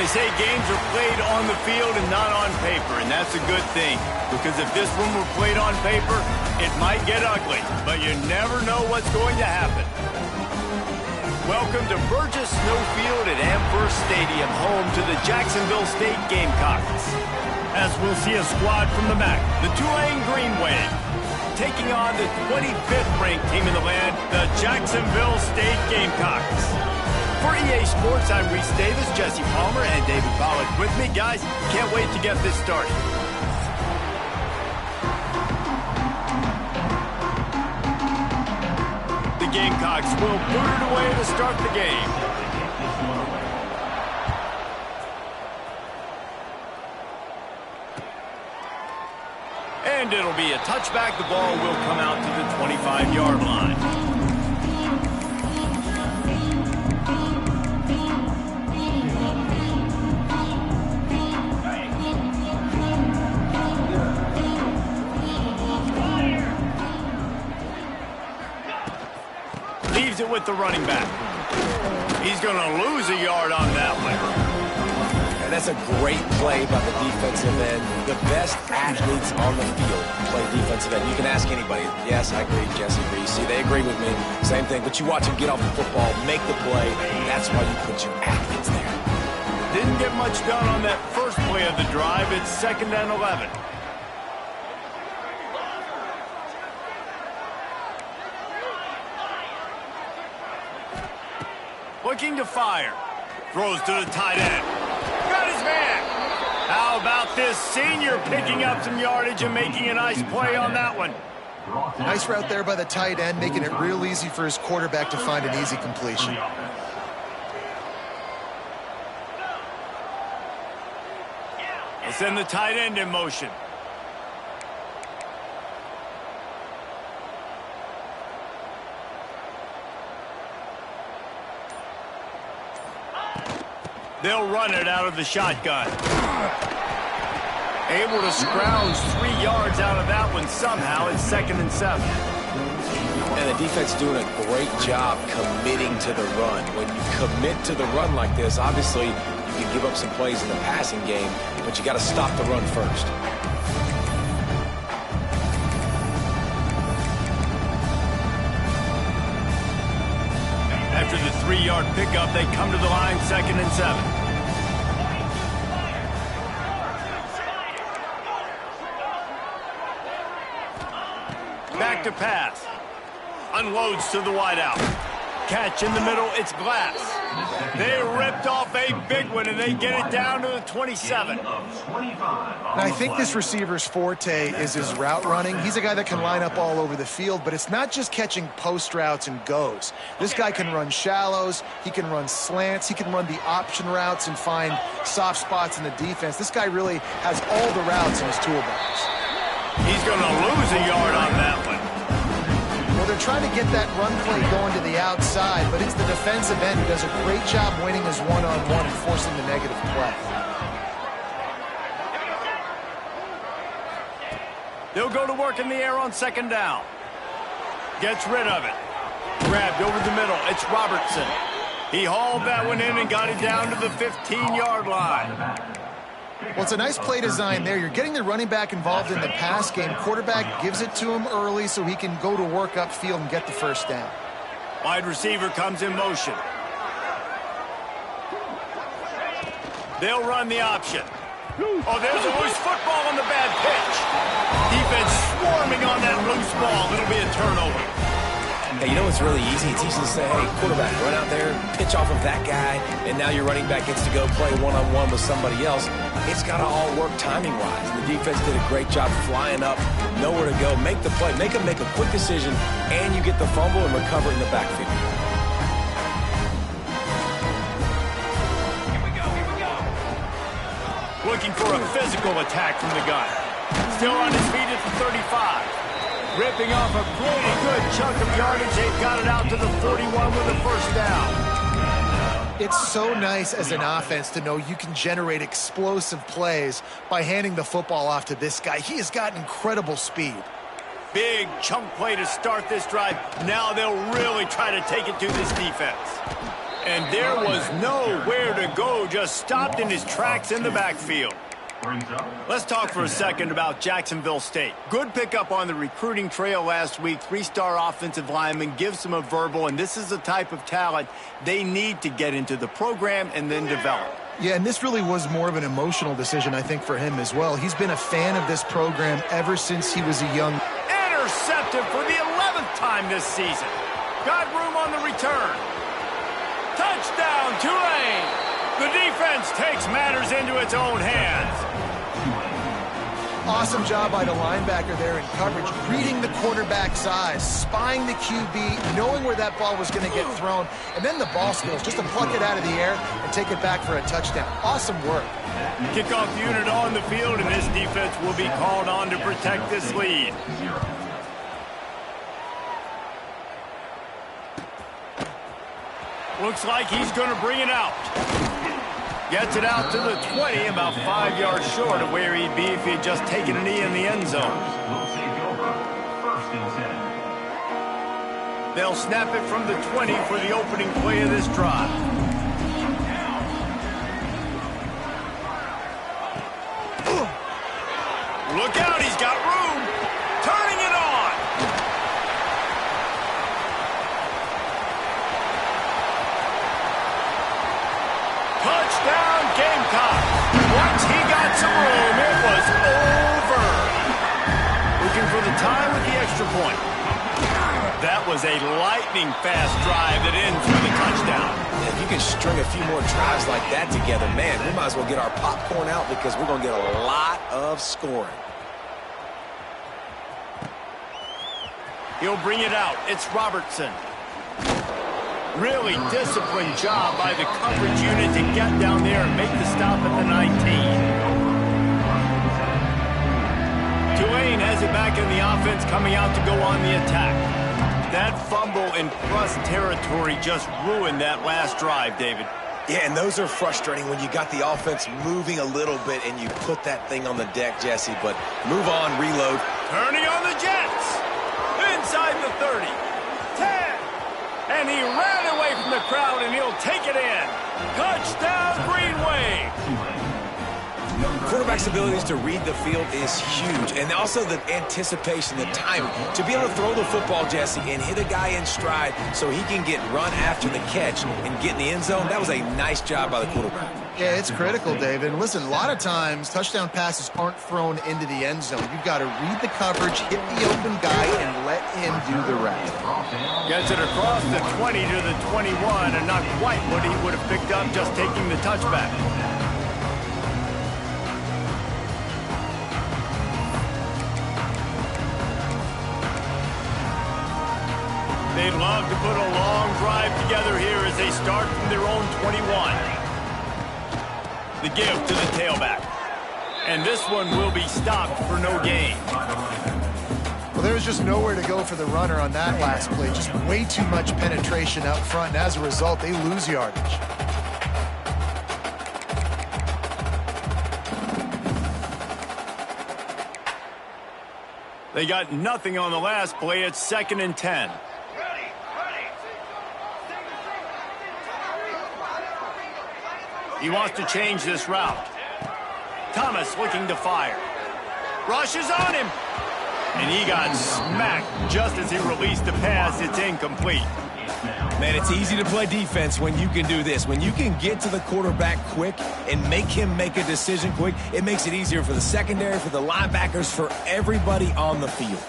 They say games are played on the field and not on paper, and that's a good thing. Because if this one were played on paper, it might get ugly, but you never know what's going to happen. Welcome to Burgess Snowfield at Amherst Stadium, home to the Jacksonville State Gamecocks. As we'll see a squad from the MAC, the Tulane Green Wave, taking on the 25th ranked team in the land, the Jacksonville State Gamecocks. For EA Sports, I'm Reese Davis, Jesse Palmer, and David Pollack with me. Guys, can't wait to get this started. The Gamecocks will boot it away to start the game. And it'll be a touchback. The ball will come out to the 25-yard line. Leaves it with the running back. He's going to lose a yard on that one. And that's a great play by the defensive end. The best athletes on the field play defensive end. You can ask anybody. Yes, I agree, Jesse, Reese. See, they agree with me. Same thing. But you watch them get off the football, make the play. That's why you put your athletes there. Didn't get much done on that first play of the drive. It's 2nd and 11. Looking to fire. Throws to the tight end. Got his man. How about this senior picking up some yardage and making a nice play on that one? Nice route there by the tight end, making it real easy for his quarterback to find an easy completion. We'll send the tight end in motion. They'll run it out of the shotgun. Able to scrounge 3 yards out of that one somehow. It's 2nd and 7. And the defense doing a great job committing to the run. When you commit to the run like this, obviously you can give up some plays in the passing game, but you got to stop the run first. After the 3-yard pickup, they come to the line, 2nd and 7. Back to pass. Unloads to the wideout. Catch in the middle, it's Glass. They ripped off a big one, and they get it down to the 27. And I think this receiver's forte is his route running. He's a guy that can line up all over the field, but it's not just catching post routes and goes. This guy can run shallows, he can run slants, he can run the option routes and find soft spots in the defense. This guy really has all the routes in his toolbox. He's going to lose a yard on that one. Well, they're trying to get that run play going to the outside, but it's the defensive end who does a great job winning his one-on-one and forcing the negative play. They'll go to work in the air on 2nd down. Gets rid of it. Grabbed over the middle. It's Robertson. He hauled that one in and got it down to the 15-yard line. Well, it's a nice play design there. You're getting the running back involved in the pass game. Quarterback gives it to him early so he can go to work upfield and get the first down. Wide receiver comes in motion. They'll run the option. Oh, there's a loose football on the bad pitch. Defense swarming on that loose ball. It'll be a turnover. Hey, you know what's really easy? It's easy to say, hey, quarterback, run out there, pitch off of that guy, and now your running back gets to go play one-on-one with somebody else. It's got to all work timing-wise. And the defense did a great job flying up, nowhere to go, make the play, make them make a quick decision, and you get the fumble and recover in the backfield. Here we go. Looking for a physical attack from the gun. Still on his feet at the 35. Ripping off a pretty good chunk of yardage. They've got it out to the 41 with a first down. It's so nice as an offense to know you can generate explosive plays by handing the football off to this guy. He has got incredible speed. Big chunk play to start this drive. Now they'll really try to take it to this defense. And there was nowhere to go, just stopped in his tracks in the backfield. Let's talk for a second about Jacksonville State. Good pickup on the recruiting trail last week. 3-star offensive lineman gives them a verbal, and this is the type of talent they need to get into the program and then develop. Yeah, and this really was more of an emotional decision, I think, for him as well. He's been a fan of this program ever since he was a young... Intercepted for the 11th time this season. Got room on the return. Touchdown, Tulane! The defense takes matters into its own hands. Awesome job by the linebacker there in coverage, reading the quarterback's eyes, spying the QB, knowing where that ball was going to get thrown, and then the ball skills, just to pluck it out of the air and take it back for a touchdown. Awesome work. Kickoff unit on the field, and this defense will be called on to protect this lead. Looks like he's going to bring it out. Gets it out to the 20, about 5 yards short of where he'd be if he'd just taken a knee in the end zone. They'll snap it from the 20 for the opening play of this drive. Look out, he's got room. Turning it on. Touchdown, Gamecocks. Once he got some room, it was over. Looking for the tie with the extra point. That was a lightning-fast drive that ends with a touchdown. If you can string a few more drives like that together, man, we might as well get our popcorn out because we're going to get a lot of scoring. He'll bring it out. It's Robertson. Really disciplined job by the coverage unit to get down there and make the stop at the 19. Tulane has it back in the offense, coming out to go on the attack. That fumble in plus territory just ruined that last drive, David. Yeah, and those are frustrating when you got the offense moving a little bit and you put that thing on the deck, Jesse. But move on, reload. Turning on the Jets. Inside the 30. 10. And he ran away from the crowd, and he'll take it in. Touchdown, Green Wave. Quarterback's abilities to read the field is huge, and also the anticipation, the timing. To be able to throw the football, Jesse, and hit a guy in stride so he can get run after the catch and get in the end zone, that was a nice job by the quarterback. Yeah, it's critical, David. Listen, a lot of times touchdown passes aren't thrown into the end zone. You've got to read the coverage, hit the open guy, and let him do the rest. Gets it across the 20 to the 21, and not quite what he would have picked up just taking the touchback. They'd love to put a long drive together here as they start from their own 21. The give to the tailback. And this one will be stopped for no gain. Well, there was just nowhere to go for the runner on that last play. Just way too much penetration up front, and as a result, they lose yardage. They got nothing on the last play. It's 2nd and 10. He wants to change this route. Thomas looking to fire. Rushes on him. And he got smacked just as he released the pass. It's incomplete. Man, it's easy to play defense when you can do this. When you can get to the quarterback quick and make him make a decision quick, it makes it easier for the secondary, for the linebackers, for everybody on the field.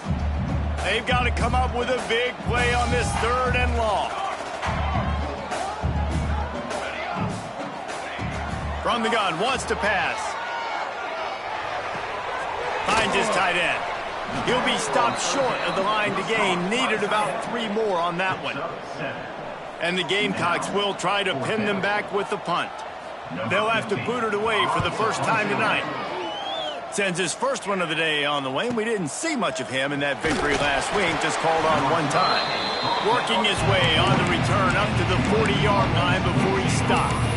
They've got to come up with a big play on this 3rd and long. From the gun, wants to pass. Finds his tight end. He'll be stopped short of the line to gain. Needed about 3 more on that one. And the Gamecocks will try to pin them back with the punt. They'll have to boot it away for the first time tonight. Sends his first one of the day on the way. We didn't see much of him in that victory last week, just called on one time. Working his way on the return up to the 40-yard line before he stopped.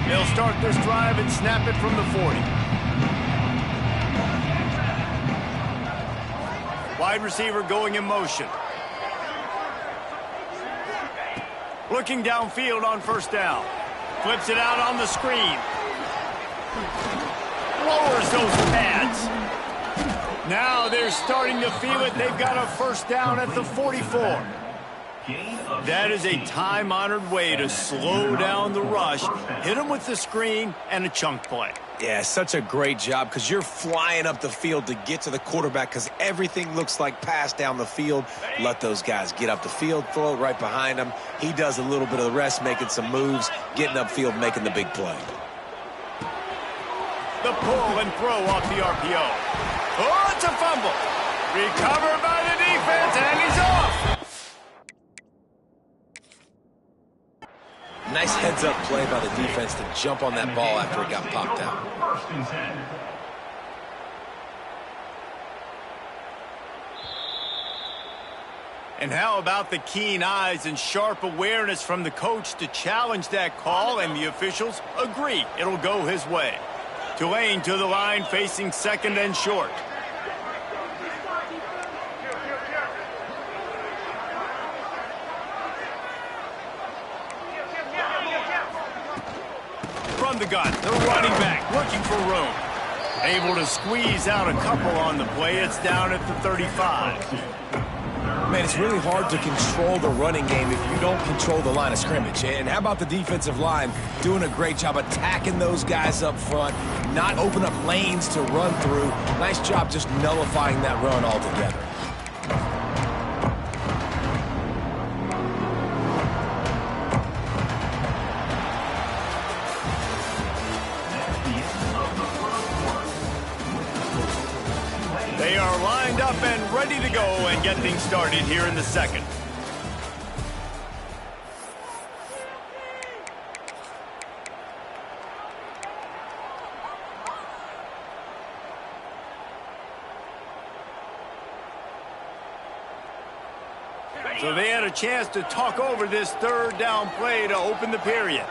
They'll start this drive and snap it from the 40. Wide receiver going in motion. Looking downfield on first down. Flips it out on the screen. Lowers those pads. Now they're starting to feel it. They've got a first down at the 44. That is a time-honored way to slow down the rush, hit them with the screen, and a chunk play. Yeah, such a great job because you're flying up the field to get to the quarterback because everything looks like pass down the field. Let those guys get up the field, throw it right behind him. He does a little bit of the rest, making some moves, getting upfield, making the big play. The pull and throw off the RPO. Oh, it's a fumble. Recovered by the defense, and he's off. Nice heads-up play by the defense to jump on that ball after it got popped out. And how about the keen eyes and sharp awareness from the coach to challenge that call, and the officials agree it'll go his way. Tulane to the line, facing second and short. From the gun, the running back looking for room. Able to squeeze out a couple on the play. It's down at the 35. Man, it's really hard to control the running game if you don't control the line of scrimmage. And how about the defensive line doing a great job attacking those guys up front, not open up lanes to run through. Nice job just nullifying that run altogether. They are lined up and ready to go and get things started here in the second. So they had a chance to talk over this third down play to open the period.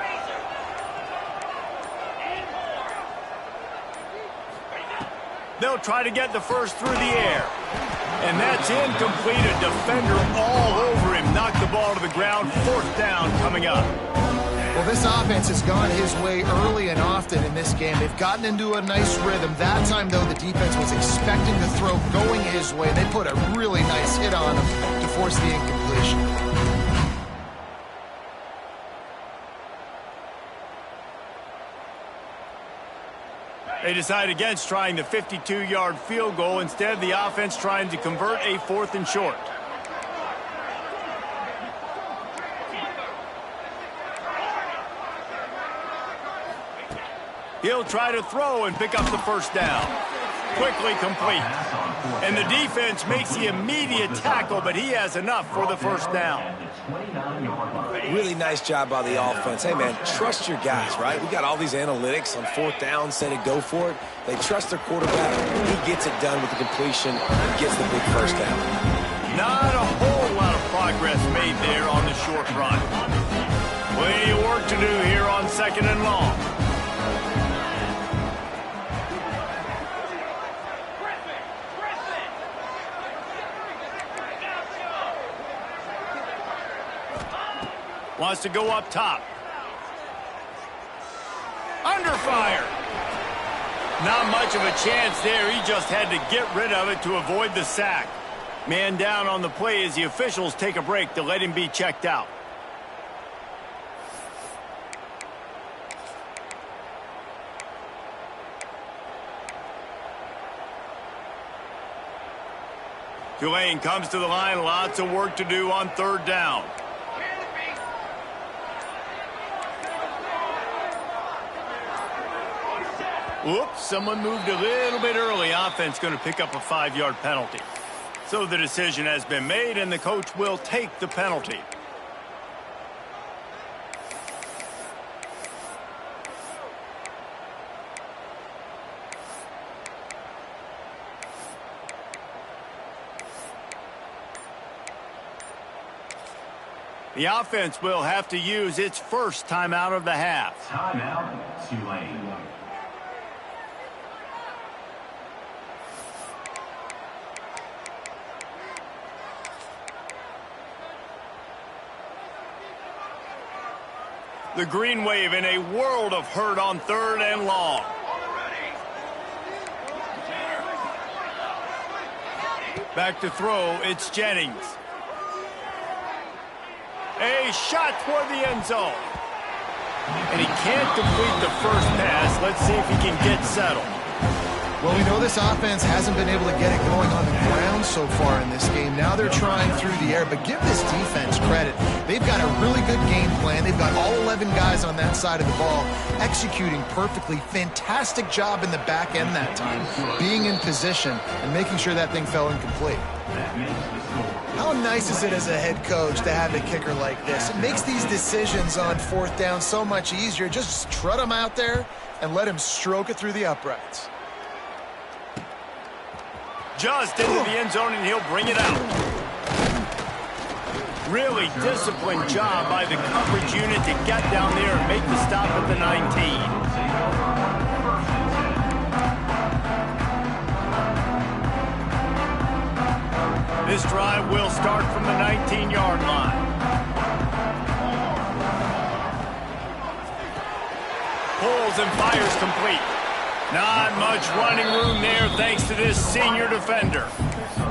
They'll try to get the first through the air. And that's incomplete. A defender all over him. Knocked the ball to the ground. Fourth down coming up. Well, this offense has gone his way early and often in this game. They've gotten into a nice rhythm. That time, though, the defense was expecting the throw going his way. They put a really nice hit on him to force the incompletion. They decide against trying the 52-yard field goal. Instead, the offense trying to convert a fourth and short. He'll try to throw and pick up the first down. Quickly complete. And the defense makes the immediate tackle, but he has enough for the first down. Really nice job by the offense. Hey, man, trust your guys, right? We got all these analytics on fourth down, set it, go for it. They trust their quarterback. He gets it done with the completion and gets the big first down. Not a whole lot of progress made there on the short run. Plenty of work to do here on second and long. Wants to go up top. Under fire. Not much of a chance there. He just had to get rid of it to avoid the sack. Man down on the play as the officials take a break to let him be checked out. Tulane comes to the line. Lots of work to do on third down. Whoops, someone moved a little bit early. Offense going to pick up a 5-yard penalty. So the decision has been made, and the coach will take the penalty. The offense will have to use its first timeout of the half. Timeout, Tulane. The Green Wave in a world of hurt on 3rd and long. Back to throw, it's Jennings. A shot toward the end zone. And he can't complete the first pass. Let's see if he can get settled. Well, we know this offense hasn't been able to get it going on the ground so far in this game. Now they're trying through the air, but give this defense credit. They've got a really good game plan. They've got all 11 guys on that side of the ball executing perfectly. Fantastic job in the back end that time, being in position and making sure that thing fell incomplete. How nice is it as a head coach to have a kicker like this? It makes these decisions on 4th down so much easier. Just trot him out there and let him stroke it through the uprights. Just into the end zone, and he'll bring it out. Really disciplined job by the coverage unit to get down there and make the stop at the 19. This drive will start from the 19-yard line. Pulls and fires complete. Not much running room there thanks to this senior defender.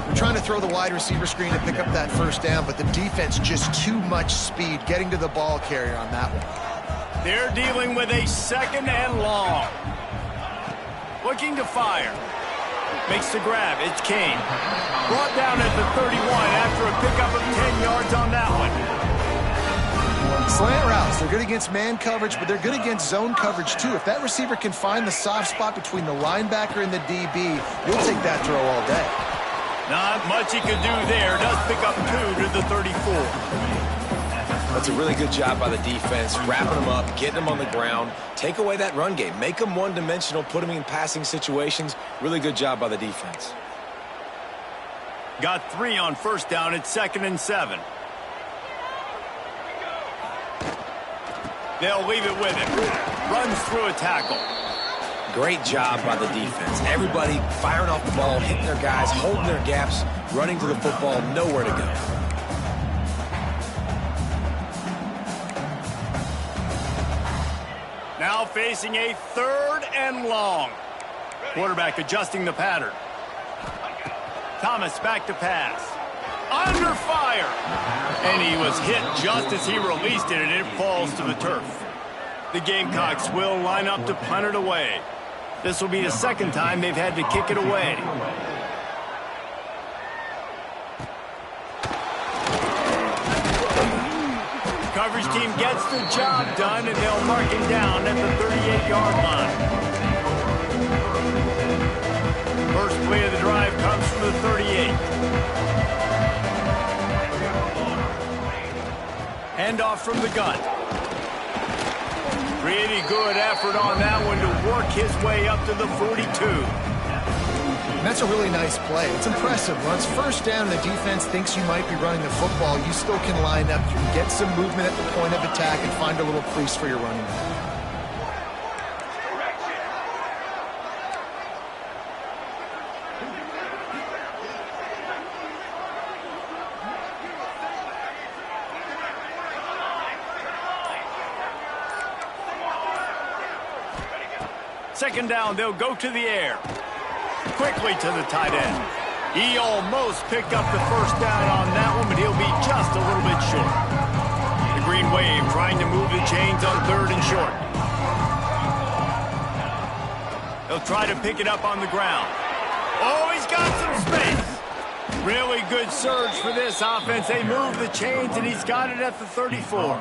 They're trying to throw the wide receiver screen to pick up that 1st down, but the defense just too much speed getting to the ball carrier on that one. They're dealing with a 2nd and long. Looking to fire. Makes the grab. It's Kane. Brought down at the 31 after a pickup of 10 yards on that one. Slant routes, they're good against man coverage, but they're good against zone coverage too. If that receiver can find the soft spot between the linebacker and the DB, you'll take that throw all day. Not much he could do there. Does pick up 2 to the 34. That's a really good job by the defense, wrapping them up, getting them on the ground, take away that run game, make them one-dimensional, put them in passing situations. Really good job by the defense. Got 3 on 1st down. It's 2nd and 7. They'll leave it with him. Runs through a tackle. Great job by the defense. Everybody firing off the ball, hitting their guys, holding their gaps, running to the football, nowhere to go. Now facing a 3rd and long. Quarterback adjusting the pattern. Thomas back to pass. Under fire. And he was hit just as he released it, and it falls to the turf. The Gamecocks will line up to punt it away. This will be the 2nd time they've had to kick it away. Coverage team gets the job done, and they'll mark him down at the 38-yard line. First play of the drive comes from the 38. Handoff from the gun. Pretty good effort on that one to work his way up to the 42. And that's a really nice play. It's impressive. When it's 1st down and the defense thinks you might be running the football, you still can line up. You can get some movement at the point of attack and find a little crease for your running back. Second down, they'll go to the air. Quickly to the tight end. He almost picked up the 1st down on that one, but he'll be just a little bit short. The Green Wave trying to move the chains on 3rd and short. He'll try to pick it up on the ground. Oh, he's got some space. Really good surge for this offense. They move the chains, and he's got it at the 34.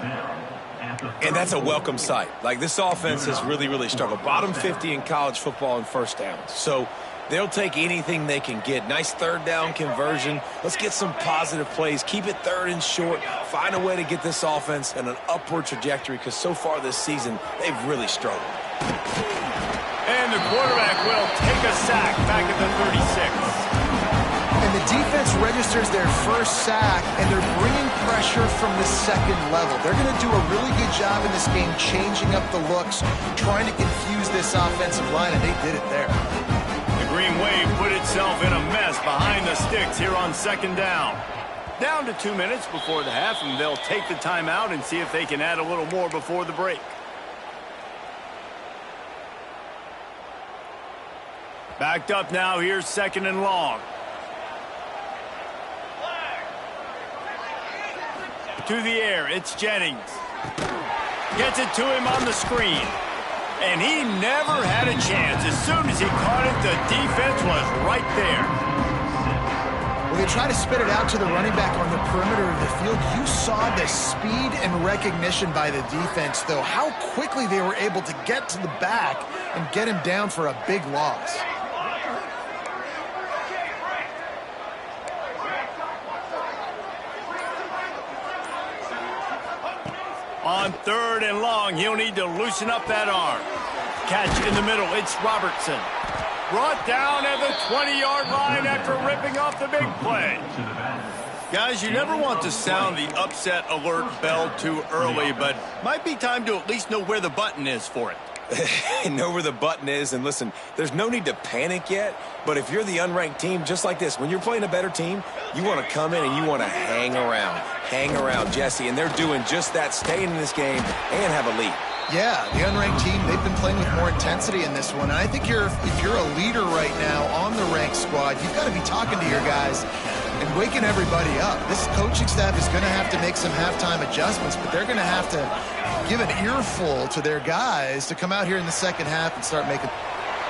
And that's a welcome sight. Like, this offense has really struggled. Bottom 50 in college football in 1st downs. So they'll take anything they can get. Nice 3rd down conversion. Let's get some positive plays. Keep it 3rd and short. Find a way to get this offense in an upward trajectory, because so far this season, they've really struggled. And the quarterback will take a sack back at the 36. And the defense registers their 1st sack, and they're bringing pressure from the 2nd level. They're going to do a really good job in this game changing up the looks, trying to confuse this offensive line, and they did it there. The Green Wave put itself in a mess behind the sticks here on 2nd down. Down to 2 minutes before the half, and they'll take the timeout and see if they can add a little more before the break. Backed up now, here's 2nd and long. To the air, it's Jennings. Gets it to him on the screen. And he never had a chance. As soon as he caught it, the defense was right there. When they try to spit it out to the running back on the perimeter of the field, you saw the speed and recognition by the defense, though, how quickly they were able to get to the back and get him down for a big loss. On 3rd and long, he'll need to loosen up that arm. Catch in the middle, it's Robertson. Brought down at the 20-yard line after ripping off the big play. Guys, you never want to sound the upset alert bell too early, but might be time to at least know where the button is for it. Know where the button is, and listen, there's no need to panic yet, but if you're the unranked team, just like this, when you're playing a better team, you want to come in and you want to hang around, Jesse, and they're doing just that, staying in this game and have a lead. Yeah, the unranked team, they've been playing with more intensity in this one, and I think if you're a leader right now on the ranked squad, you've got to be talking to your guys and waking everybody up. This coaching staff is going to have to make some halftime adjustments, but they're going to have to give an earful to their guys to come out here in the second half and start making.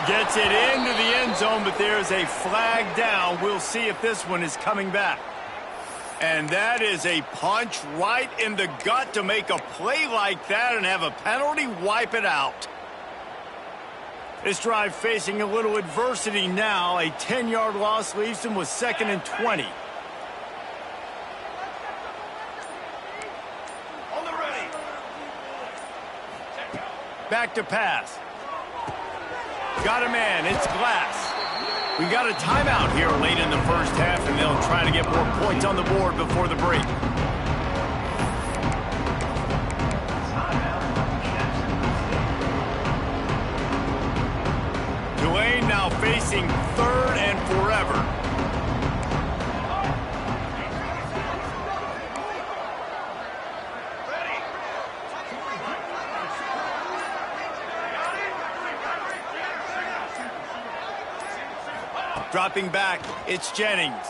Gets it into the end zone, but there's a flag down. We'll see if this one is coming back. And that is a punch right in the gut to make a play like that and have a penalty wipe it out. This drive facing a little adversity now. A 10-yard loss leaves them with 2nd and 20. Back to pass. Got a man. It's Glass. We got a timeout here late in the first half, and they'll try to get more points on the board before the break. Tulane now facing 3rd and forever. Dropping back, it's Jennings.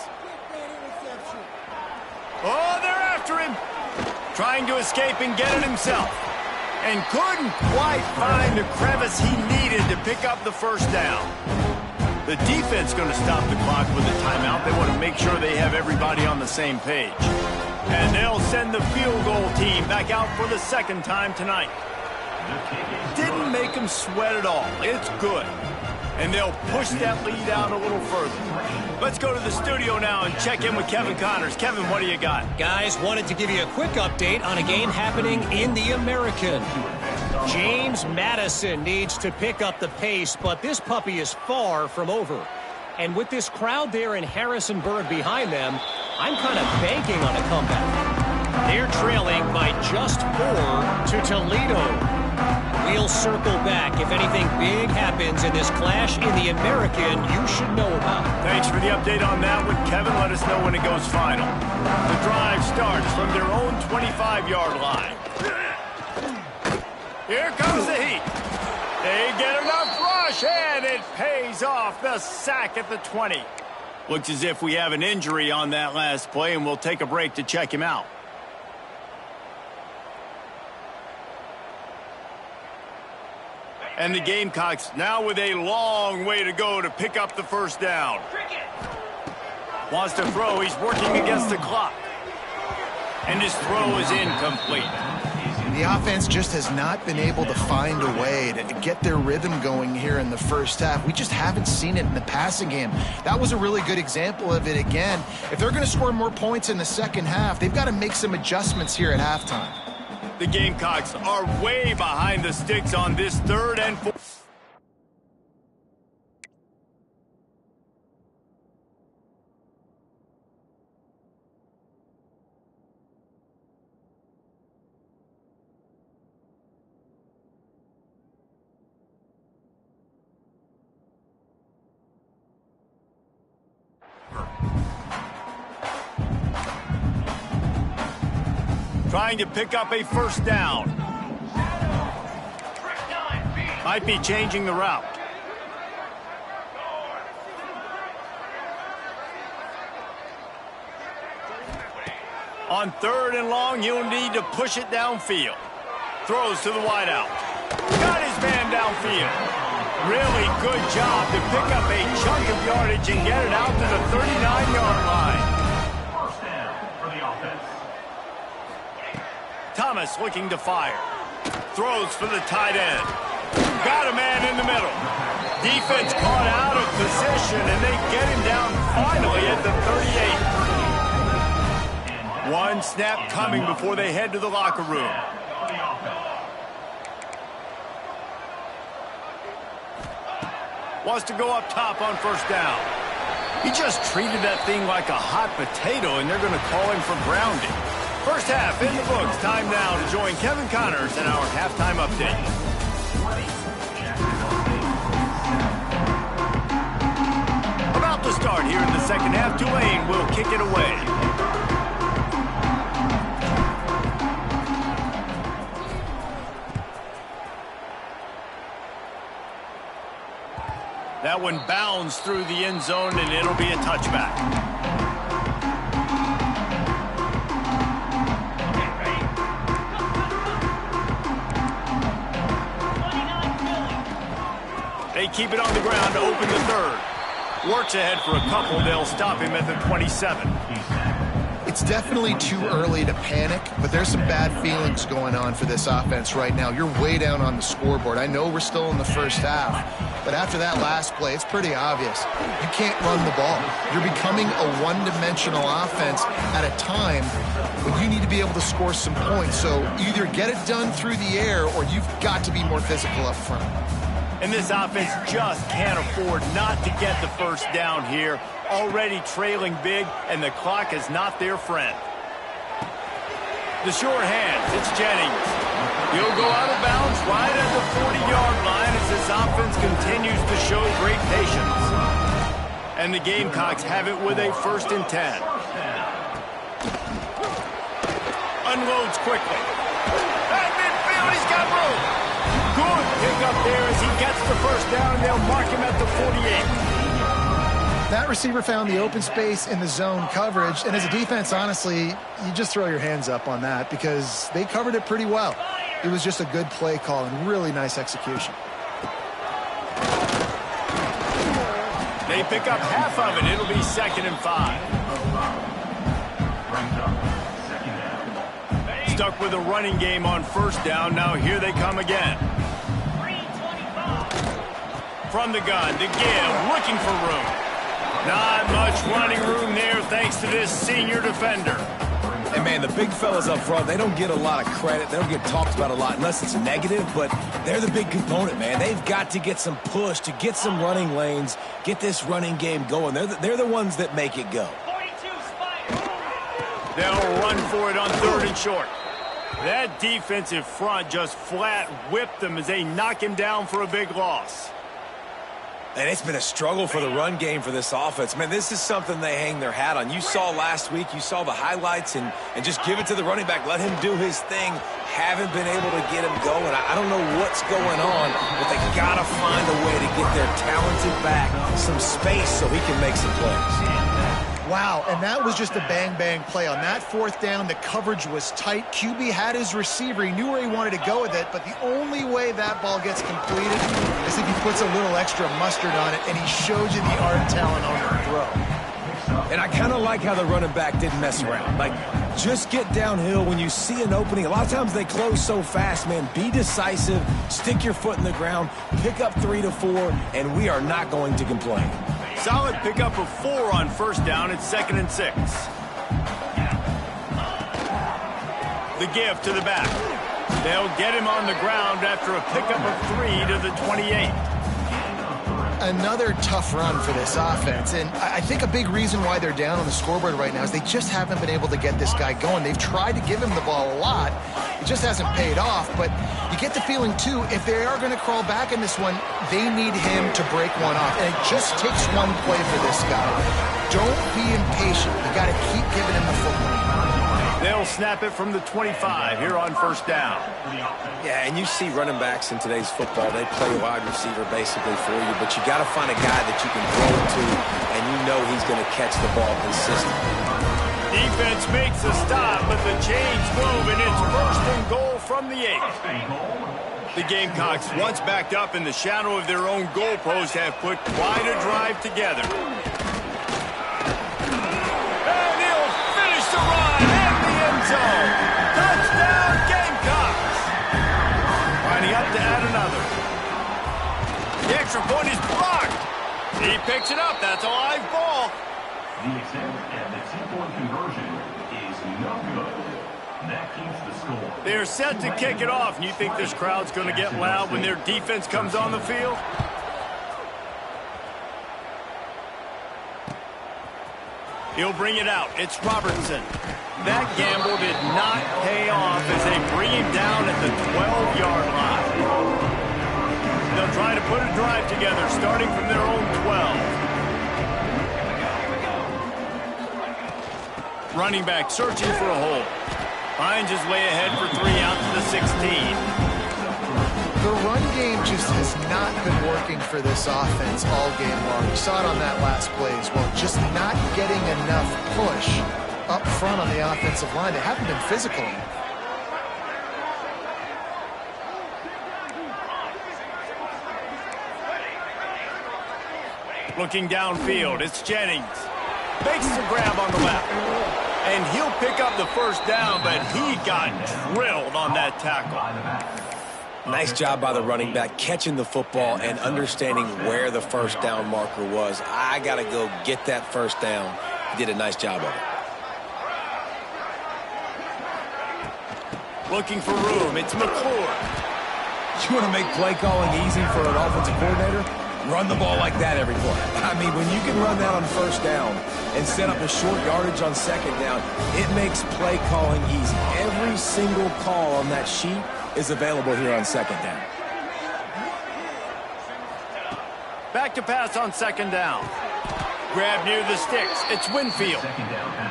Oh, they're after him. Trying to escape and get it himself. And couldn't quite find the crevice he needed to pick up the first down. The defense going to stop the clock with a timeout. They want to make sure they have everybody on the same page. And they'll send the field goal team back out for the 2nd time tonight. Didn't make them sweat at all. It's good. And they'll push that lead out a little further. Let's go to the studio now and check in with Kevin Connors. Kevin, what do you got? Guys, wanted to give you a quick update on a game happening in the American. James Madison needs to pick up the pace, but this puppy is far from over. And with this crowd there in Harrisonburg behind them, I'm kind of banking on a comeback. They're trailing by just 4 to Toledo. We'll circle back. If anything big happens in this clash in the American, you should know about it. Thanks for the update on that one, Kevin. Let us know when it goes final. The drive starts from their own 25-yard line. Here comes the heat. They get enough rush, and it pays off. The sack at the 20. Looks as if we have an injury on that last play, and we'll take a break to check him out. And the Gamecocks now with a long way to go to pick up the first down. Wants to throw. He's working against the clock. And his throw is incomplete. The offense just has not been able to find a way to get their rhythm going here in the first half. We just haven't seen it in the passing game. That was a really good example of it again. If they're going to score more points in the second half, they've got to make some adjustments here at halftime. The Gamecocks are way behind the sticks on this 3rd and 4. Trying to pick up a first down. Might be changing the route. On 3rd and long, you'll need to push it downfield. Throws to the wideout. Got his man downfield. Really good job to pick up a chunk of yardage and get it out to the 39-yard line. First down for the offense. Thomas looking to fire. Throws for the tight end. Got a man in the middle. Defense caught out of position, and they get him down finally at the 38. One snap coming before they head to the locker room. Wants to go up top on first down. He just treated that thing like a hot potato, and they're going to call him for grounding. First half in the books. Time now to join Kevin Connors in our halftime update. About to start here in the second half. Tulane will kick it away. That one bounds through the end zone, and it'll be a touchback. They keep it on the ground to open the 3rd. Works ahead for a couple. They'll stop him at the 27. It's definitely too early to panic, but there's some bad feelings going on for this offense right now. You're way down on the scoreboard. I know we're still in the first half, but after that last play, it's pretty obvious. You can't run the ball. You're becoming a one-dimensional offense at a time when you need to be able to score some points. So either get it done through the air or you've got to be more physical up front. And this offense just can't afford not to get the first down here. Already trailing big, and the clock is not their friend. The short hands, it's Jennings. He'll go out of bounds right at the 40-yard line as this offense continues to show great patience. And the Gamecocks have it with a 1st and 10. Unloads quickly. At midfield, he's got room. Good pick up there as he gets the first down, and they'll mark him at the 48. That receiver found the open space in the zone coverage, and as a defense, honestly, you just throw your hands up on that because they covered it pretty well. It was just a good play call and really nice execution. They pick up half of it. It'll be 2nd and 5. Stuck with a running game on first down. Now here they come again. From the gun to give, looking for room. Not much running room there thanks to this senior defender. And, man, the big fellas up front, they don't get a lot of credit. They don't get talked about a lot unless it's negative, but they're the big component, man. They've got to get some push, to get some running lanes, get this running game going. They're the ones that make it go. They'll run for it on 3rd and short. That defensive front just flat whipped them as they knock him down for a big loss. And it's been a struggle for the run game for this offense. Man, this is something they hang their hat on. You saw last week, you saw the highlights, and just give it to the running back. Let him do his thing. Haven't been able to get him going. I don't know what's going on, but they got to find a way to get their talented back some space so he can make some plays. Wow, and that was just a bang-bang play. On that 4th down, the coverage was tight. QB had his receiver. He knew where he wanted to go with it, but the only way that ball gets completed is if he puts a little extra mustard on it, and he showed you the art and talent on the throw. And I kind of like how the running back didn't mess around. Like, just get downhill when you see an opening. A lot of times they close so fast, man. Be decisive, stick your foot in the ground, pick up 3 to 4, and we are not going to complain. Solid pickup of 4 on first down. It's 2nd and 6. The give to the back. They'll get him on the ground after a pickup of 3 to the 28. Another tough run for this offense, and I think a big reason why they're down on the scoreboard right now is they just haven't been able to get this guy going. They've tried to give him the ball a lot. It just hasn't paid off, but you get the feeling, too, if they are going to crawl back in this one, they need him to break one off, and it just takes one play for this guy. Don't be impatient. You got to keep giving him the football. They'll snap it from the 25 here on first down. Yeah, and you see running backs in today's football, they play wide receiver basically for you, but you got to find a guy that you can throw it to, and you know he's going to catch the ball consistently. Defense makes a stop, but the chains move, and it's first and goal from the 8. The Gamecocks, once backed up in the shadow of their own goalpost, have put quite a drive together. And he'll finish the run in the end zone. Touchdown, Gamecocks! Lining up to add another. The extra point is blocked. He picks it up. That's a live ball. The attempt at the two-point conversion is no good. That keeps the score. They're set to kick it off, and you think this crowd's going to get loud when their defense comes on the field? He'll bring it out. It's Robertson. That gamble did not pay off as they bring him down at the 12-yard line. They'll try to put a drive together, starting from their own 12. Running back searching for a hole. Finds his way ahead for 3 out to the 16. The run game just has not been working for this offense all game long. You saw it on that last play as well. Just not getting enough push up front on the offensive line. They haven't been physical enough. Looking downfield, it's Jennings. Makes the grab on the left. And he'll pick up the first down, but he got drilled on that tackle. Nice job by the running back, catching the football and understanding where the first down marker was. I got to go get that first down. He did a nice job of it. Looking for room, it's McClure. You want to make play calling easy for an offensive coordinator? Run the ball like that every play. I mean, when you can run that on first down and set up a short yardage on second down, it makes play calling easy. Every single call on that sheet is available here on second down. Back to pass on second down. Grab near the sticks. It's Winfield.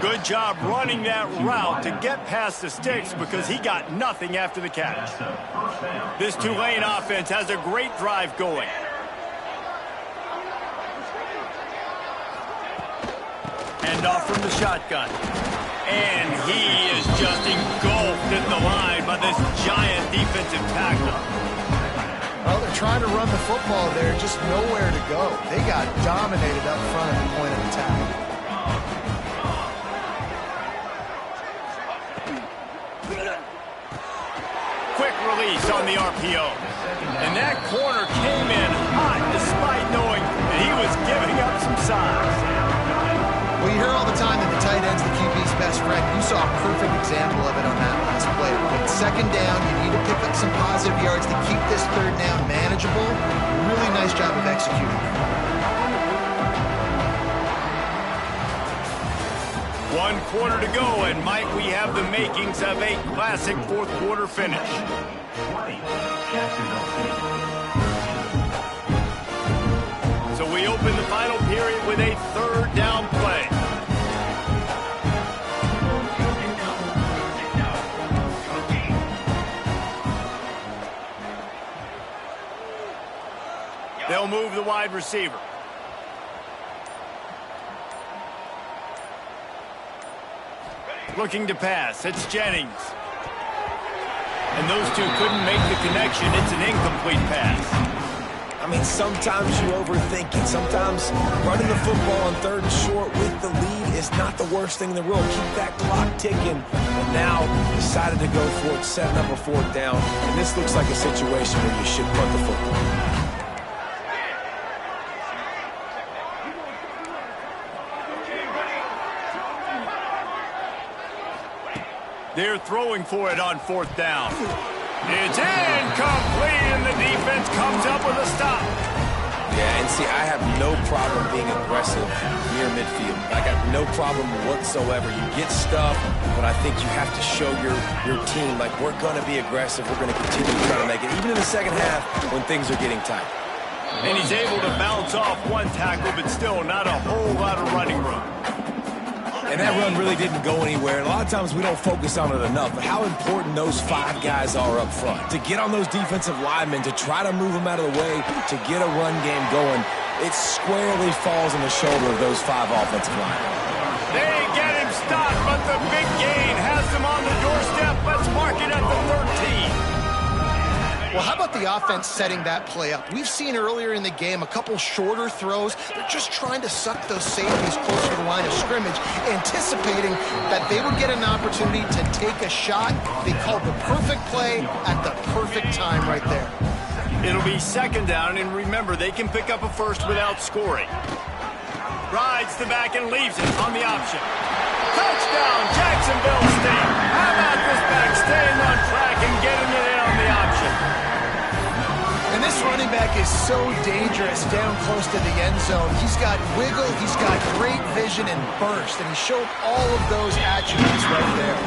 Good job running that route to get past the sticks because he got nothing after the catch. This Tulane offense has a great drive going. Hand off from the shotgun. And he is just engulfed in the line by this giant defensive tackle. Well, they're trying to run the football there, just nowhere to go. They got dominated up front at the point of attack. Quick release on the RPO. And that corner came in hot despite knowing that he was giving up some size. Well, you hear all the time that the tight end's the QB's best friend. You saw a perfect example of it on that last play. With second down, you need to pick up some positive yards to keep this third down manageable. Really nice job of executing. 1 quarter to go, and might we have the makings of a classic fourth quarter finish. So we open the final period with a third down play. They'll move the wide receiver. Looking to pass, it's Jennings. And those two couldn't make the connection. It's an incomplete pass. I mean, sometimes you overthink it. Sometimes running the football on third and short with the lead is not the worst thing in the world. Keep that clock ticking. And now decided to go for it, setting up a fourth down. And this looks like a situation where you should punt the football. They're throwing for it on fourth down. It's incomplete, and the defense comes up with a stop. Yeah, and see, I have no problem being aggressive near midfield. I got no problem whatsoever. You get stuff, but I think you have to show your team, like, we're going to be aggressive. We're going to continue to try to make it, even in the second half when things are getting tight. And he's able to bounce off one tackle, but still not a whole lot of running room. And that run really didn't go anywhere. And a lot of times we don't focus on it enough, but how important those 5 guys are up front. To get on those defensive linemen, to try to move them out of the way, to get a run game going, it squarely falls on the shoulder of those 5 offensive linemen. They get him stopped, but the big gain has him on the doorstep. Let's mark it at the 13. Well, how about the offense setting that play up? We've seen earlier in the game a couple shorter throws. They're just trying to suck those safeties closer to the line of scrimmage, anticipating that they would get an opportunity to take a shot. They called the perfect play at the perfect time right there. It'll be second down, and remember, they can pick up a first without scoring. Rides the back and leaves it on the option. Touchdown, Jacksonville State. How about this back staying on track and getting it in on the option? And this running back is so dangerous down close to the end zone. He's got wiggle, he's got great vision and burst, and he showed all of those attributes right there.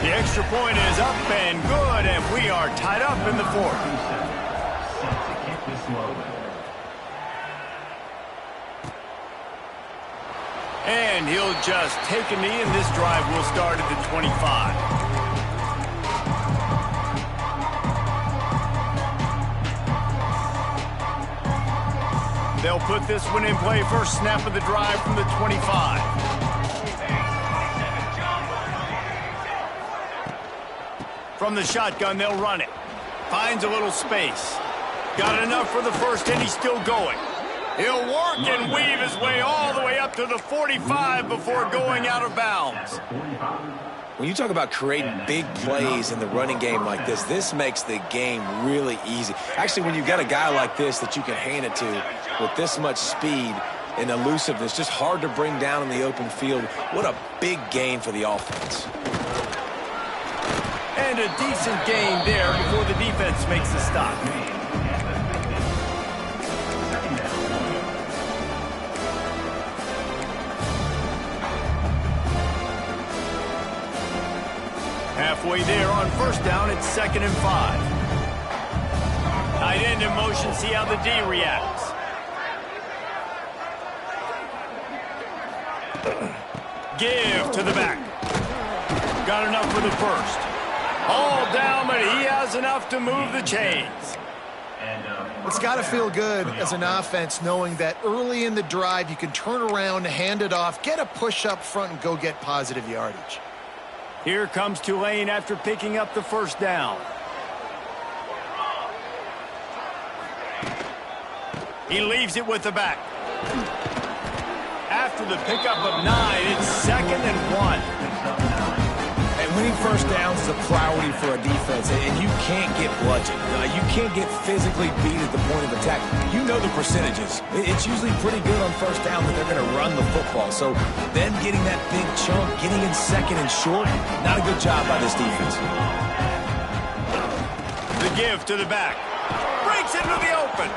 The extra point is up and good, and we are tied up in the 4th. And he'll just take a knee, and this drive will start at the 25. They'll put this one in play first snap of the drive from the 25. From the shotgun, they'll run it. Finds a little space. Got enough for the first, and he's still going. He'll work and weave his way all the way up to the 45 before going out of bounds. When you talk about creating big plays in the running game like this, this makes the game really easy. Actually, when you've got a guy like this that you can hand it to with this much speed and elusiveness, just hard to bring down in the open field, what a big gain for the offense. And a decent gain there before the defense makes the stop. Halfway there on first down, it's 2nd and 5. Tight end in motion, see how the D reacts. Give to the back. Got enough for the first. All down, but he has enough to move the chains. It's got to feel good as an offense knowing that early in the drive you can turn around, hand it off, get a push up front, and go get positive yardage. Here comes Tulane after picking up the first down. He leaves it with the back. After the pickup of 9, it's 2nd and 1. And winning first downs is a priority for a defense, and you can't get bludgeoned. You can't get physically beat at the point of attack. You know the percentages. It's usually pretty good on first down that they're going to run the football. So then getting that big chunk, getting in 2nd and short, not a good job by this defense. The give to the back. Breaks into the open.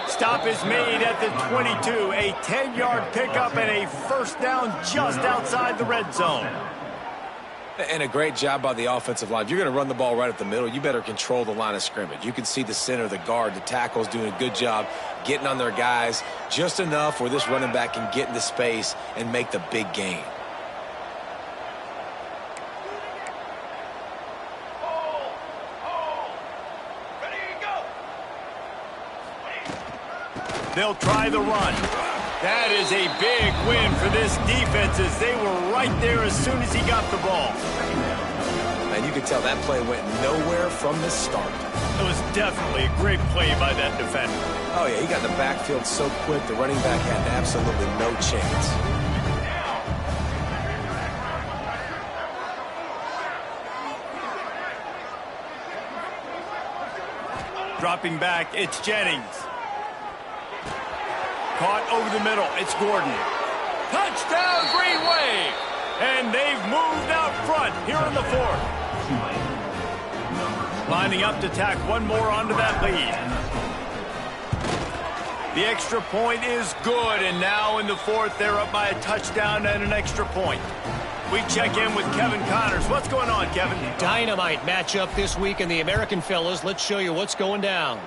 Stop is made at the 22. A 10-yard pickup and a first down just outside the red zone. And a great job by the offensive line. If you're going to run the ball right up the middle, you better control the line of scrimmage. You can see the center, the guard, the tackles doing a good job getting on their guys just enough where this running back can get into space and make the big gain. They'll try the run. That is a big win for this defense as they were right there as soon as he got the ball. And you could tell that play went nowhere from the start. It was definitely a great play by that defender. Oh, yeah, he got in the backfield so quick, the running back had absolutely no chance. Dropping back, it's Jennings. Caught over the middle, it's Gordon. Touchdown, Green Wave! And they've moved out front here in the 4th. Lining up to tack one more onto that lead. The extra point is good, and now in the 4th, they're up by a touchdown and an extra point. We check in with Kevin Connors. What's going on, Kevin? Dynamite matchup this week in the American fellas. Let's show you what's going down.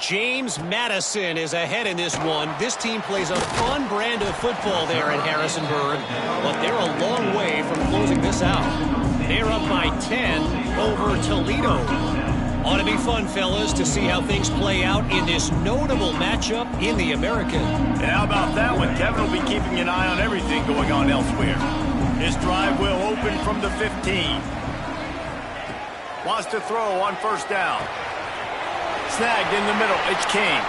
James Madison is ahead in this one. This team plays a fun brand of football there in Harrisonburg, but they're a long way from closing this out. They're up by 10 over Toledo. Ought to be fun, fellas, to see how things play out in this notable matchup in the American. And how about that one? Kevin will be keeping an eye on everything going on elsewhere. This drive will open from the 15. Wants to throw on first down. Snagged in the middle. It's King.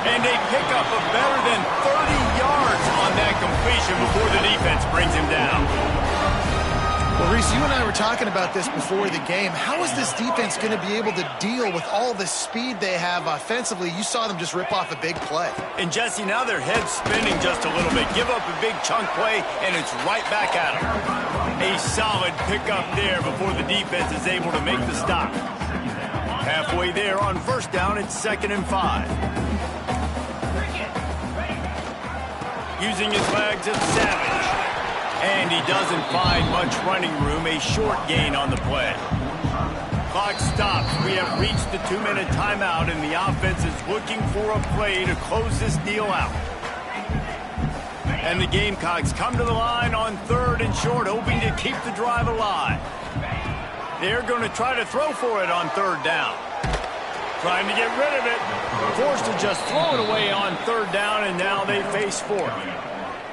And they pick up a better than 30 yards on that completion before the defense brings him down. Well, Reese, you and I were talking about this before the game. How is this defense going to be able to deal with all the speed they have offensively? You saw them just rip off a big play. And, Jesse, now their head's spinning just a little bit. Give up a big chunk play, and it's right back at them. A solid pickup there before the defense is able to make the stop. Halfway there on first down, it's 2nd and 5. Using his legs, it's Savage. And he doesn't find much running room. A short gain on the play. Clock stops. We have reached the 2-minute timeout, and the offense is looking for a play to close this deal out. And the Gamecocks come to the line on 3rd and short, hoping to keep the drive alive. They're going to try to throw for it on 3rd down. Trying to get rid of it. Forced to just throw it away on 3rd down, and now they face 4th.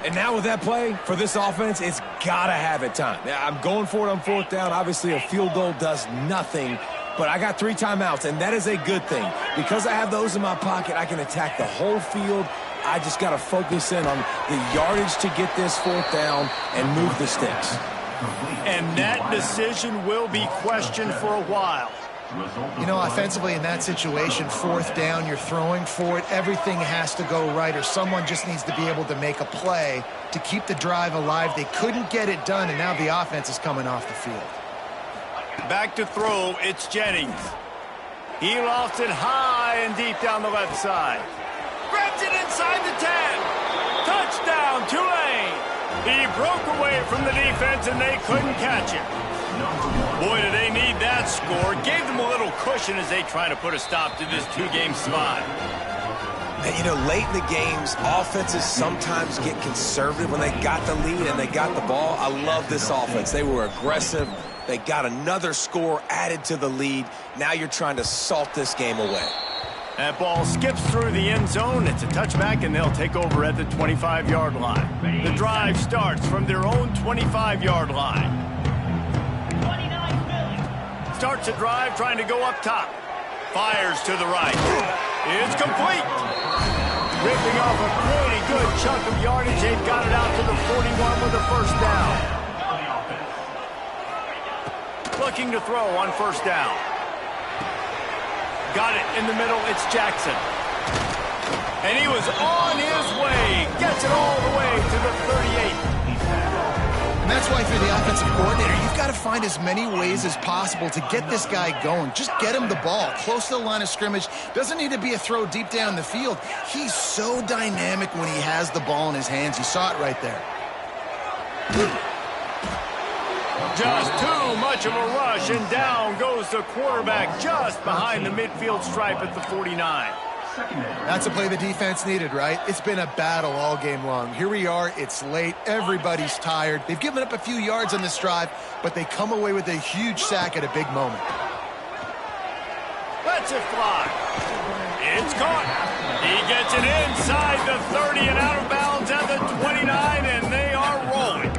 And now with that play, for this offense, it's got to have it time. I'm going for it on 4th down. Obviously, a field goal does nothing, but I got 3 timeouts, and that is a good thing. Because I have those in my pocket, I can attack the whole field. I just got to focus in on the yardage to get this 4th down and move the sticks. And that decision will be questioned for a while. You know, offensively in that situation, 4th down, you're throwing for it. Everything has to go right, or someone just needs to be able to make a play to keep the drive alive. They couldn't get it done, and now the offense is coming off the field. Back to throw, it's Jennings. He lofts it high and deep down the left side. Grabs it inside the 10. Touchdown, Tulane. He broke away from the defense, and they couldn't catch it. Boy, do they need that score. Gave them a little cushion as they try to put a stop to this 2-game slide. And, you know, late in the games, offenses sometimes get conservative when they got the lead and they got the ball. I love this offense. They were aggressive. They got another score added to the lead. Now you're trying to salt this game away. That ball skips through the end zone. It's a touchback, and they'll take over at the 25-yard line. The drive starts from their own 25-yard line. Starts a drive trying to go up top. Fires to the right. It's complete. Ripping off a pretty good chunk of yardage. They've got it out to the 41 with a first down. Looking to throw on first down. Got it in the middle. It's Jackson. And he was on his way. Gets it all the way to the 38. And that's why, if you're the offensive coordinator, you've got to find as many ways as possible to get this guy going. Just get him the ball close to the line of scrimmage. Doesn't need to be a throw deep down the field. He's so dynamic when he has the ball in his hands. You saw it right there. Just too much of a rush, and down goes the quarterback just behind the midfield stripe at the 49. That's a play the defense needed, right? It's been a battle all game long. Here we are. It's late. Everybody's tired. They've given up a few yards on this drive, but they come away with a huge sack at a big moment. Lets it fly. It's caught. He gets it inside the 30 and out of bounds at the 29, and they are rolling.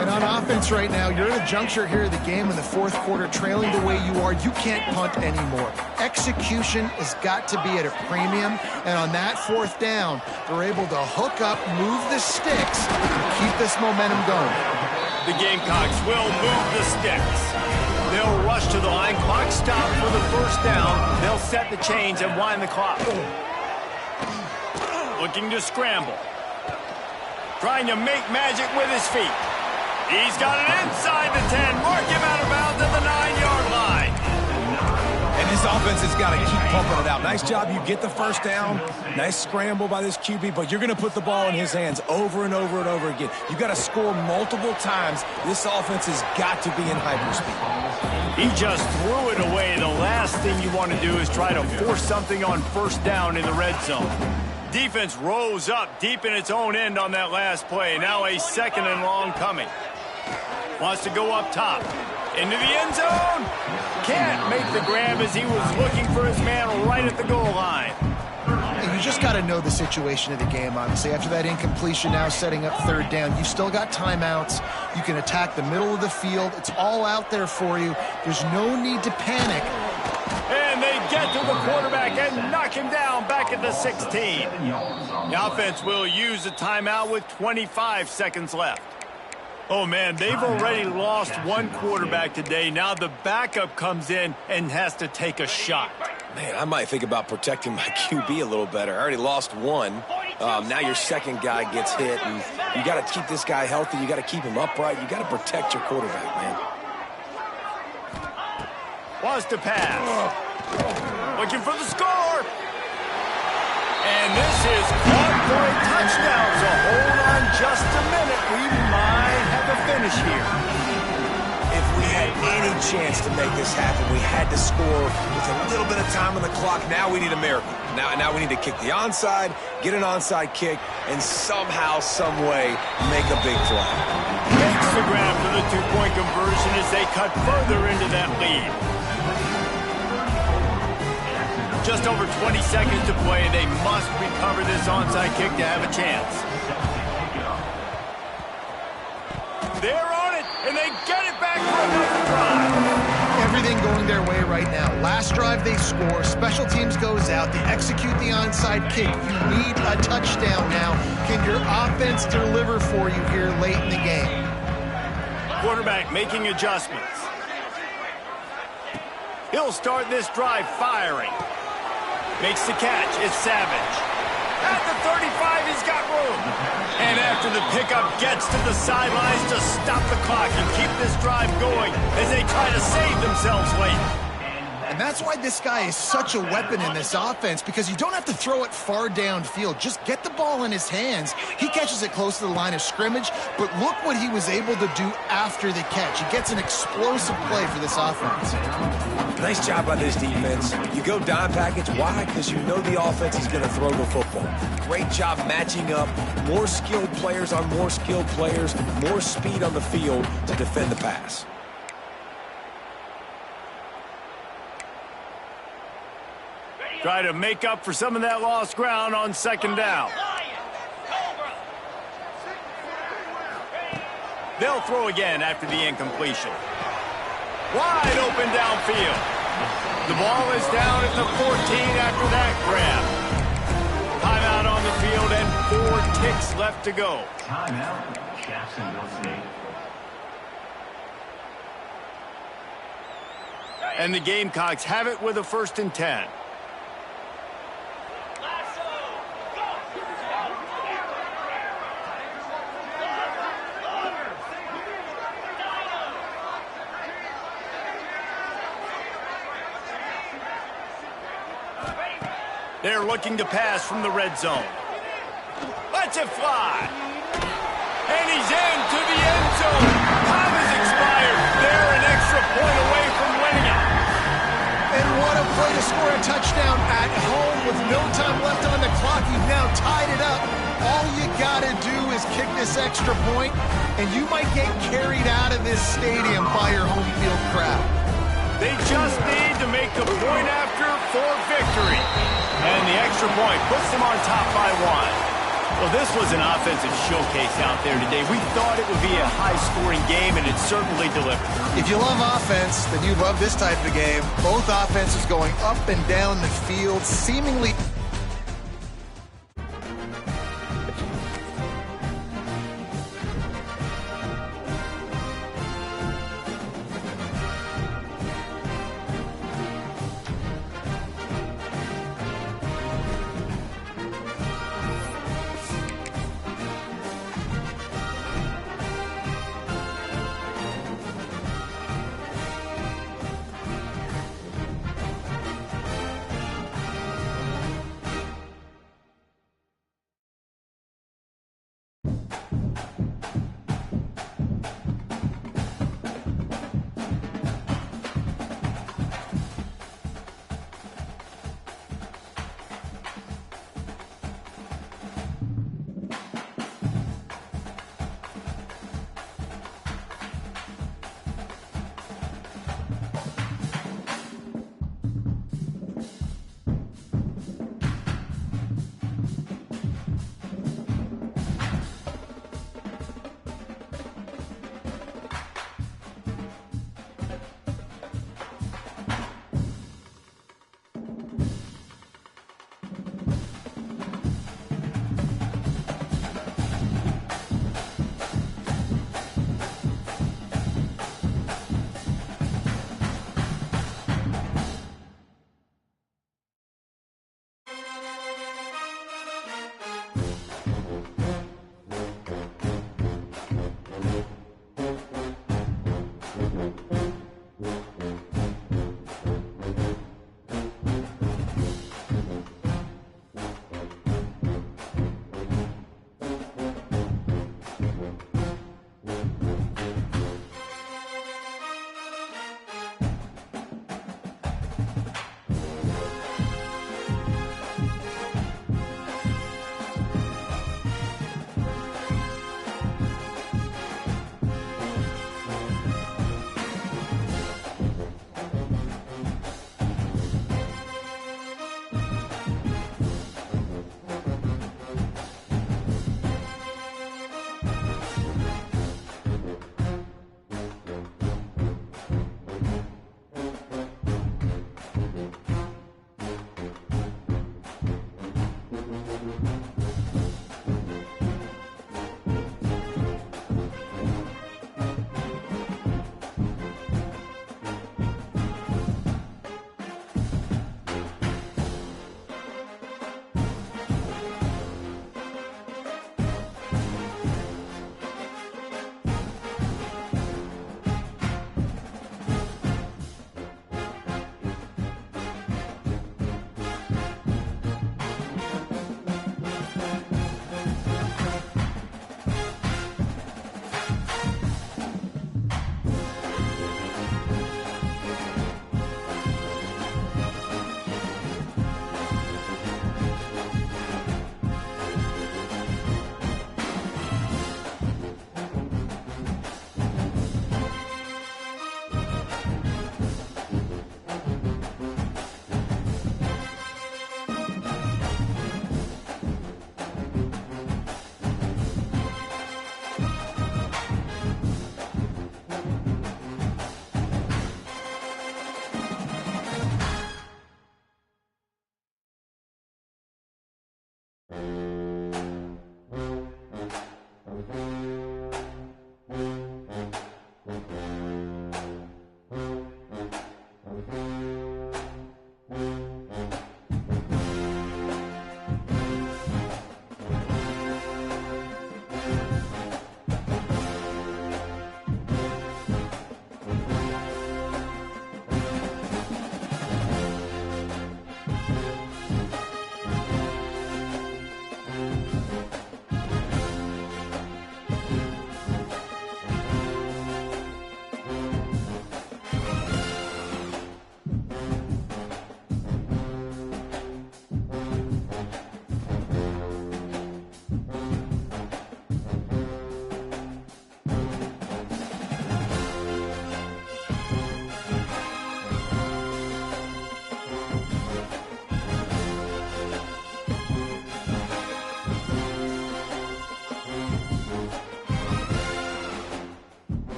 And on offense right now, you're at a juncture here of the game in the 4th quarter, trailing the way you are. You can't punt anymore. Execution has got to be at a premium, and on that 4th down, they're able to hook up, move the sticks, and keep this momentum going. The Gamecocks will move the sticks. They'll rush to the line. Clock stop for the first down. They'll set the chains and wind the clock. Looking to scramble. Trying to make magic with his feet. He's got it inside the 10. Mark him out of bounds at the 9-yard line. And this offense has got to keep pumping it out. Nice job. You get the first down. Nice scramble by this QB, but you're going to put the ball in his hands over and over and over again. You've got to score multiple times. This offense has got to be in hyperspeed. He just threw it away. The last thing you want to do is try to force something on first down in the red zone. Defense rose up deep in its own end on that last play. Now a 2nd and long coming. Wants to go up top. Into the end zone. Can't make the grab as he was looking for his man right at the goal line. And you just got to know the situation of the game, obviously. After that incompletion, now setting up 3rd down. You've still got timeouts. You can attack the middle of the field. It's all out there for you. There's no need to panic. And they get to the quarterback and knock him down back at the 16. The offense will use a timeout with 25 seconds left. Oh, man, they've already lost one quarterback today. Now the backup comes in and has to take a shot. Man, I might think about protecting my QB a little better. I already lost one. Now your second guy gets hit, and you got to keep this guy healthy. You got to keep him upright. You got to protect your quarterback, man. Wants to pass. Looking for the score. And this is caught for a touchdown. So hold on just a minute. We might have a finish here. If we had any chance to make this happen, we had to score with a little bit of time on the clock. Now we need a miracle. Now we need to kick the onside, get an onside kick, and somehow, some way, make a big play. Makes the grab for the 2-point conversion as they cut further into that lead. Just over 20 seconds to play. They must recover this onside kick to have a chance. They're on it, and they get it back for another drive. Everything going their way right now. Last drive they score. Special teams goes out. They execute the onside kick. You need a touchdown now. Can your offense deliver for you here late in the game? Quarterback making adjustments. He'll start this drive firing. Makes the catch. It's Savage. At the 35, he's got room. And after the pickup, gets to the sidelines to stop the clock and keep this drive going as they try to save themselves late. And that's why this guy is such a weapon in this offense, because you don't have to throw it far downfield. Just get the ball in his hands. He catches it close to the line of scrimmage, but look what he was able to do after the catch. He gets an explosive play for this offense. Nice job by this defense. You go dime package. Why? Because you know the offense is going to throw the football. Great job matching up. More skilled players on more skilled players. More speed on the field to defend the pass. Try to make up for some of that lost ground on 2nd down. They'll throw again after the incompletion. Wide open downfield. The ball is down at the 14 after that grab. Timeout on the field and 4 ticks left to go. Timeout, Jax St. And the Gamecocks have it with a 1st and 10. They're looking to pass from the red zone. Lets it fly. And he's into the end zone. Time has expired. They're an extra point away from winning it. And what a play to score a touchdown at home with no time left on the clock. You've now tied it up. All you got to do is kick this extra point, and you might get carried out of this stadium by your home field crowd. They just need to make the point after for victory. And the extra point puts them on top by 1. Well, this was an offensive showcase out there today. We thought it would be a high-scoring game, and it certainly delivered. If you love offense, then you love this type of game. Both offenses going up and down the field, seemingly...